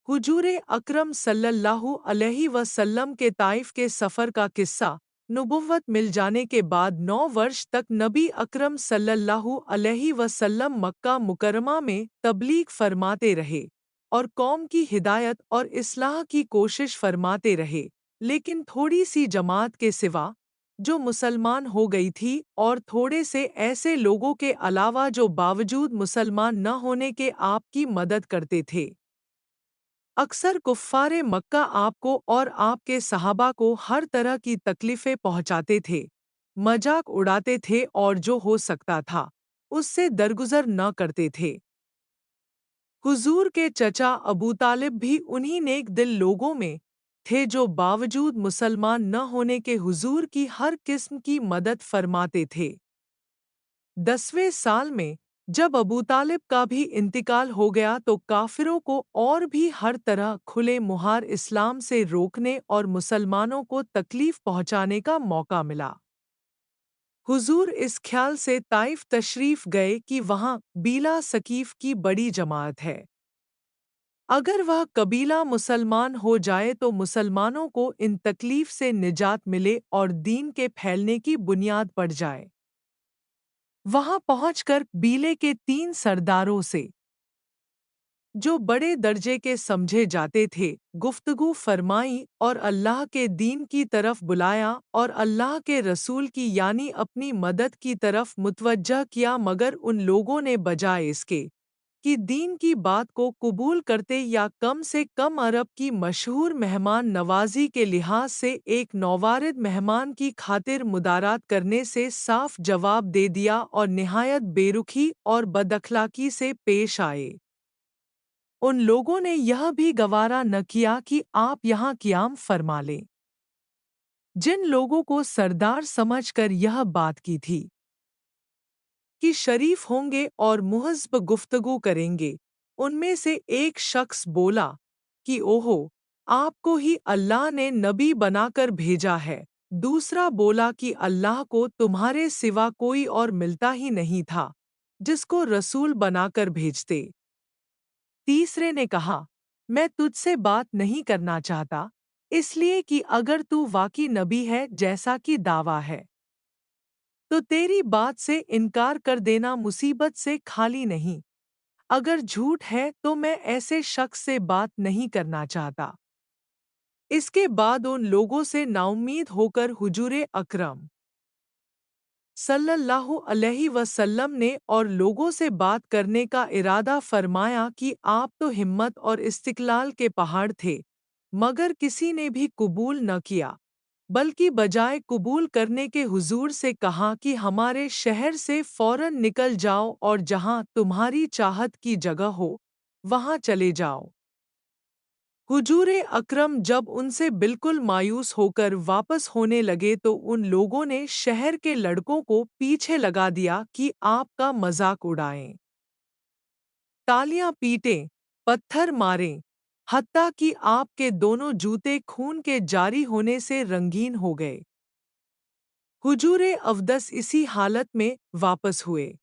हुजूर अकरम सल्लल्लाहु अलैहि वसल्लम के ताइफ के सफ़र का किस्सा। नुबुव्वत मिल जाने के बाद 9 वर्ष तक नबी अकरम सल्लल्लाहु अलैहि वसल्लम मक्का मुकरमा में तबलीग फरमाते रहे और कौम की हिदायत और इस्लाह की कोशिश फरमाते रहे, लेकिन थोड़ी सी जमात के सिवा जो मुसलमान हो गई थी और थोड़े से ऐसे लोगों के अलावा जो बावजूद मुसलमान न होने के आपकी मदद करते थे। अक्सर कुफ़ारे मक्का आपको और आपके सहाबा को हर तरह की तकलीफ़ें पहुँचाते थे, मजाक उड़ाते थे और जो हो सकता था, उससे दरगुजर न करते थे। हुजूर के चचा अबू तालिब भी उन्हीं नेक दिल लोगों में थे जो बावजूद मुसलमान न होने के हुजूर की हर किस्म की मदद फरमाते थे। 10वें साल में जब अबू तालिब का भी इंतकाल हो गया तो काफिरों को और भी हर तरह खुले मुहार इस्लाम से रोकने और मुसलमानों को तकलीफ पहुंचाने का मौका मिला। हुजूर इस ख्याल से ताइफ तशरीफ गए कि वहां बीला सकीफ की बड़ी जमात है। अगर वह कबीला मुसलमान हो जाए तो मुसलमानों को इन तकलीफ से निजात मिले और दीन के फैलने की बुनियाद पड़ जाए। वहां पहुंचकर बीले के 3 सरदारों से, जो बड़े दर्जे के समझे जाते थे, गुफ्तगू फरमाई और अल्लाह के दीन की तरफ बुलाया और अल्लाह के रसूल की यानी अपनी मदद की तरफ मुतवज्जह किया, मगर उन लोगों ने बजाय इसके कि दीन की बात को कबूल करते या कम से कम अरब की मशहूर मेहमान नवाजी के लिहाज से एक नौवारिद मेहमान की खातिर मुदारात करने से साफ जवाब दे दिया और निहायत बेरुखी और बदअखलाकी से पेश आए। उन लोगों ने यह भी गवारा न किया कि आप यहाँ क़ियाम फरमा लें। जिन लोगों को सरदार समझकर यह बात की थी कि शरीफ होंगे और मुहज़्ज़ब गुफ्तगू करेंगे, उनमें से एक शख्स बोला कि ओहो, आपको ही अल्लाह ने नबी बनाकर भेजा है। दूसरा बोला कि अल्लाह को तुम्हारे सिवा कोई और मिलता ही नहीं था जिसको रसूल बनाकर भेजते। तीसरे ने कहा, मैं तुझसे बात नहीं करना चाहता, इसलिए कि अगर तू वाकई नबी है जैसा कि दावा है तो तेरी बात से इनकार कर देना मुसीबत से खाली नहीं। अगर झूठ है तो मैं ऐसे शख्स से बात नहीं करना चाहता। इसके बाद उन लोगों से नाउम्मीद होकर हुजूर अकरम सल्लल्लाहु अलैहि वसल्लम ने और लोगों से बात करने का इरादा फरमाया कि आप तो हिम्मत और इस्तिकलाल के पहाड़ थे, मगर किसी ने भी कबूल न किया, बल्कि बजाय कबूल करने के हुजूर से कहा कि हमारे शहर से फौरन निकल जाओ और जहां तुम्हारी चाहत की जगह हो वहां चले जाओ। हुजूर अकरम जब उनसे बिल्कुल मायूस होकर वापस होने लगे तो उन लोगों ने शहर के लड़कों को पीछे लगा दिया कि आपका मजाक उड़ाएं, तालियां पीटें, पत्थर मारें, हत्ता कि आपके दोनों जूते खून के जारी होने से रंगीन हो गए। हुजूर अवदस इसी हालत में वापस हुए।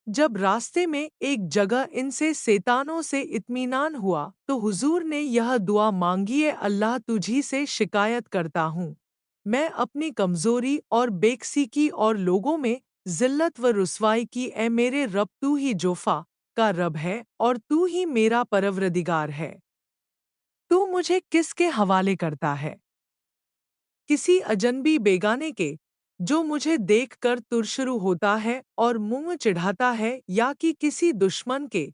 जब रास्ते में एक जगह इनसे शैतानों से इत्मीनान हुआ तो हुजूर ने यह दुआ मांगी, अल्लाह तुझी से शिकायत करता हूँ, मैं अपनी कमज़ोरी और बेकसी की और लोगों में ज़िल्लत व रुसवाई की। ए मेरे रब, तू ही जोफ़ा का रब है और तू ही मेरा परवरदिगार है। तू मुझे किसके हवाले करता है? किसी अजनबी बेगाने के जो मुझे देखकर तुरशुरू होता है और मुंह चिढ़ाता है, या कि किसी दुश्मन के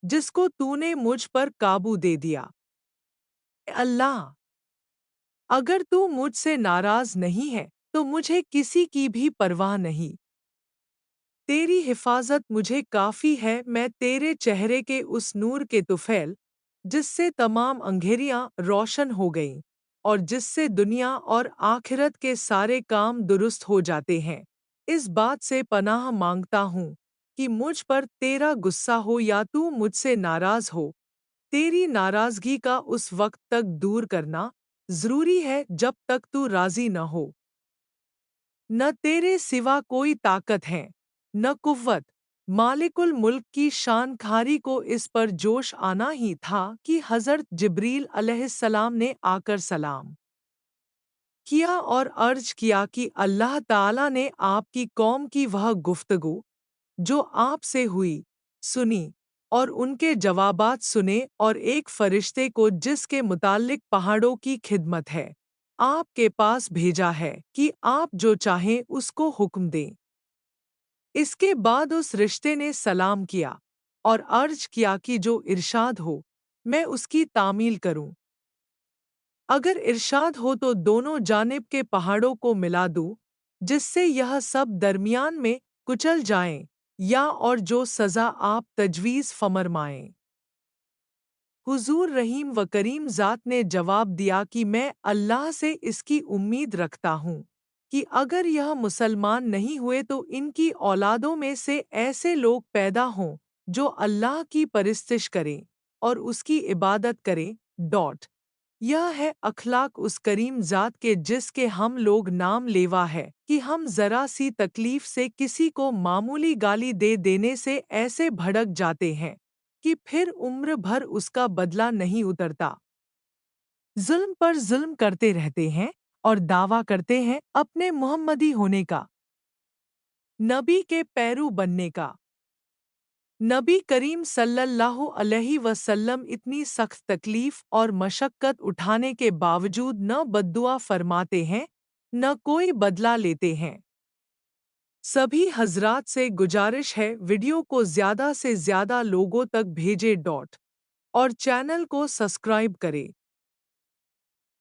जिसको तूने मुझ पर काबू दे दिया? ए अल्लाह, अगर तू मुझसे नाराज नहीं है तो मुझे किसी की भी परवाह नहीं। तेरी हिफाजत मुझे काफ़ी है। मैं तेरे चेहरे के उस नूर के तुफैल जिससे तमाम अंधेरियां रोशन हो गईं और जिससे दुनिया और आखिरत के सारे काम दुरुस्त हो जाते हैं, इस बात से पनाह मांगता हूँ कि मुझ पर तेरा गुस्सा हो या तू मुझसे नाराज हो। तेरी नाराज़गी का उस वक्त तक दूर करना ज़रूरी है जब तक तू राज़ी न हो। न तेरे सिवा कोई ताकत है, न कुव्वत, मालिकुल मुल्क की शान खारी को इस पर जोश आना ही था कि हज़रत जिब्रील अलैहिस्सलाम ने आकर सलाम किया और अर्ज किया कि अल्लाह ताला ने आपकी कौम की वह गुफ्तगू जो आपसे हुई सुनी और उनके जवाबात सुने और एक फरिश्ते को जिसके मुताल्लिक पहाड़ों की खिदमत है आपके पास भेजा है कि आप जो चाहें उसको हुक्म दें। इसके बाद उस रिश्ते ने सलाम किया और अर्ज किया कि जो इरशाद हो मैं उसकी तामील करूं। अगर इरशाद हो तो दोनों जानिब के पहाड़ों को मिला दूं जिससे यह सब दरमियान में कुचल जाएं, या और जो सज़ा आप तजवीज़ फरमाएं। हुजूर रहीम व करीम ज़ात ने जवाब दिया कि मैं अल्लाह से इसकी उम्मीद रखता हूँ कि अगर यह मुसलमान नहीं हुए तो इनकी औलादों में से ऐसे लोग पैदा हों जो अल्लाह की परिस्तिश करें और उसकी इबादत करें। यह है अखलाक उस करीम ज़ात के जिसके हम लोग नाम लेवा है कि हम ज़रा सी तकलीफ से किसी को मामूली गाली दे देने से ऐसे भड़क जाते हैं कि फिर उम्र भर उसका बदला नहीं उतरता। जुल्म पर जुल्म करते रहते हैं और दावा करते हैं अपने मोहम्मदी होने का, नबी के पैरू बनने का। नबी करीम सल्लल्लाहु अलैहि वसल्लम इतनी सख्त तकलीफ और मशक्क़त उठाने के बावजूद न बद्दुआ फरमाते हैं न कोई बदला लेते हैं। सभी हजरात से गुजारिश है वीडियो को ज़्यादा से ज़्यादा लोगों तक भेजें और चैनल को सब्सक्राइब करें।